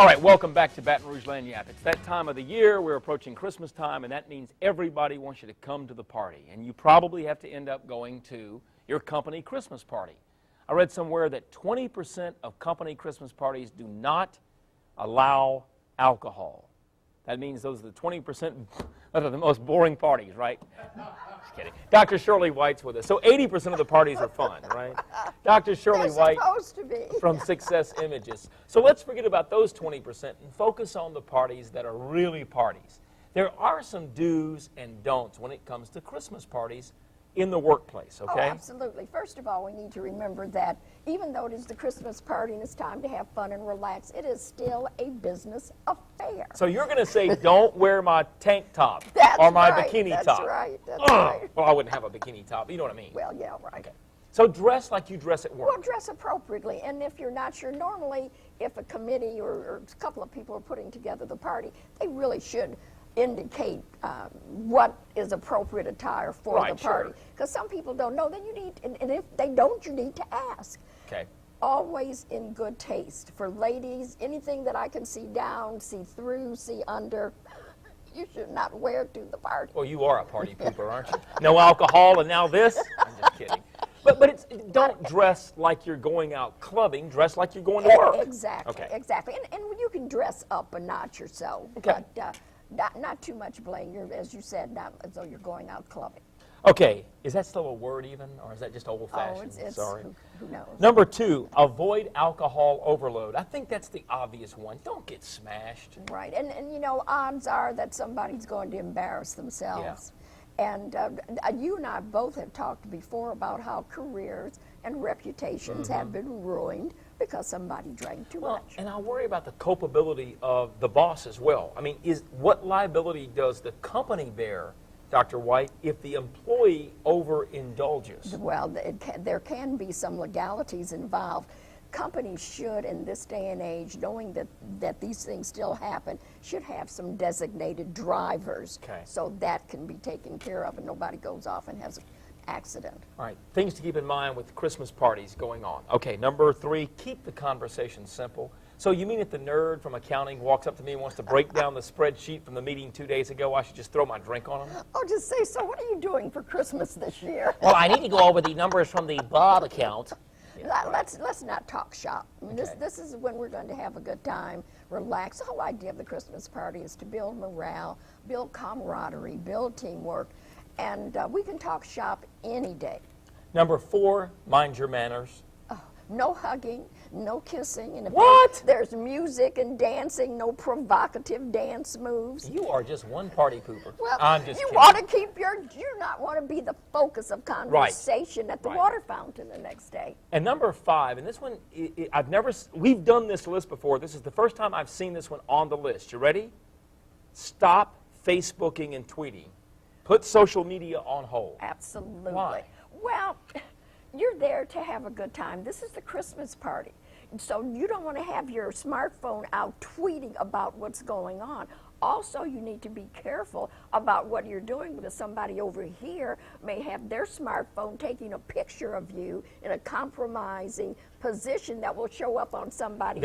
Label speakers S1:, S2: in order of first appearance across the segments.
S1: All right, welcome back to Baton Rouge Lagniappe. It's that time of the year. We're approaching Christmas time, and that means everybody wants you to come to the party. And you probably have to end up going to your company Christmas party. I read somewhere that 20% of company Christmas parties do not allow alcohol. That means those are the 20% that are the most boring parties, right? Just kidding. Dr. Shirley White's with us. So 80% of the parties are fun, right? Dr. Shirley White from Success Images. So let's forget about those 20% and focus on the parties that are really parties. There are some do's and don'ts when it comes to Christmas parties in the workplace, okay?
S2: Oh, absolutely. First of all, we need to remember that even though it is the Christmas party and it's time to have fun and relax, it is still a business affair.
S1: So you're going to say, don't wear my tank top
S2: or
S1: my bikini top.
S2: That's right. That's right.
S1: Well, I wouldn't have a bikini top, but you know what I mean.
S2: Well, yeah, right.
S1: Okay. So dress like you dress at work.
S2: Well, dress appropriately. And if you're not sure, normally if a committee or a couple of people are putting together the party, they really should indicate what is appropriate attire for the party. Because some people don't know, then you need, and if they don't, you need to ask.
S1: Okay.
S2: Always in good taste. For ladies, anything that I can see down, see through, see under, you should not wear to the party.
S1: Well, you are a party pooper, aren't you? No alcohol and now this? I'm just kidding. But don't dress like you're going out clubbing. Dress like you're going to work.
S2: Exactly.
S1: Okay.
S2: Exactly. And you can dress up a notch or so.
S1: Okay.
S2: But not too much bling. As you said, not as though you're going out clubbing.
S1: Okay. Is that still a word even, or is that just old-fashioned?
S2: Oh, it's
S1: sorry.
S2: Who knows?
S1: Number 2, avoid alcohol overload. I think that's the obvious one. Don't get smashed.
S2: Right. And you know, odds are that somebody's going to embarrass themselves. Yeah. And you and I both have talked before about how careers and reputations have been ruined because somebody drank too much.
S1: And I worry about the culpability of the boss as well. I mean, what liability does the company bear, Dr. White, if the employee overindulges?
S2: Well, there can be some legalities involved. Companies should, in this day and age, knowing that these things still happen, should have some designated drivers so that can be taken care of and nobody goes off and has an accident.
S1: All right, things to keep in mind with Christmas parties going on. Okay, number 3, keep the conversation simple. So you mean if the nerd from accounting walks up to me and wants to break down the spreadsheet from the meeting 2 days ago, I should just throw my drink on him?
S2: Oh, just say, so what are you doing for Christmas this year?
S1: Well, I need to go over the numbers from the Bob account.
S2: Let's not talk shop. I mean, this is when we're going to have a good time, relax. The whole idea of the Christmas party is to build morale, build camaraderie, build teamwork, and we can talk shop any day.
S1: Number 4, mind your manners.
S2: No hugging, no kissing. And
S1: What?
S2: There's music and dancing, no provocative dance moves.
S1: You are just one party pooper.
S2: Well,
S1: I'm just kidding.
S2: Want to keep you not want to be the focus of conversation at the water fountain the next day.
S1: And number 5, and this one, we've done this list before. This is the first time I've seen this one on the list. You ready? Stop Facebooking and tweeting. Put social media on hold.
S2: Absolutely.
S1: Why?
S2: Well, you're there to have a good time. This is the Christmas party. So you don't want to have your smartphone out tweeting about what's going on. Also, you need to be careful about what you're doing because somebody over here may have their smartphone taking a picture of you in a compromising position that will show up on somebody's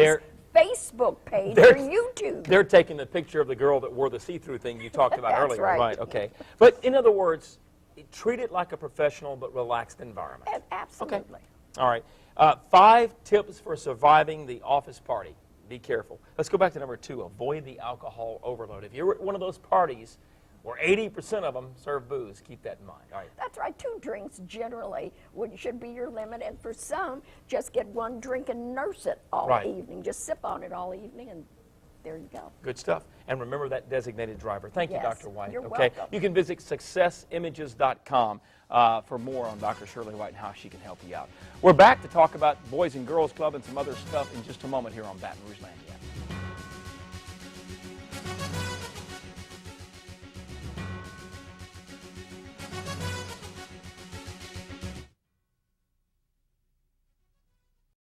S2: Facebook page or YouTube.
S1: They're taking the picture of the girl that wore the see-through thing you talked about earlier.
S2: Right.
S1: Okay. But in other words, treat it like a professional but relaxed environment.
S2: Absolutely.
S1: Okay. All right. 5 tips for surviving the office party. Be careful. Let's go back to number 2. Avoid the alcohol overload. If you're at one of those parties where 80% of them serve booze, keep that in mind. All right.
S2: That's right. 2 drinks generally should be your limit. And for some, just get 1 drink and nurse it all evening. Just sip on it all evening and there you go.
S1: Good stuff. And remember that designated driver. Thank you, Dr. White.
S2: You're welcome.
S1: You can visit successimages.com for more on Dr. Shirley White and how she can help you out. We're back to talk about Boys and Girls Club and some other stuff in just a moment here on Baton Rouge Lagniappe.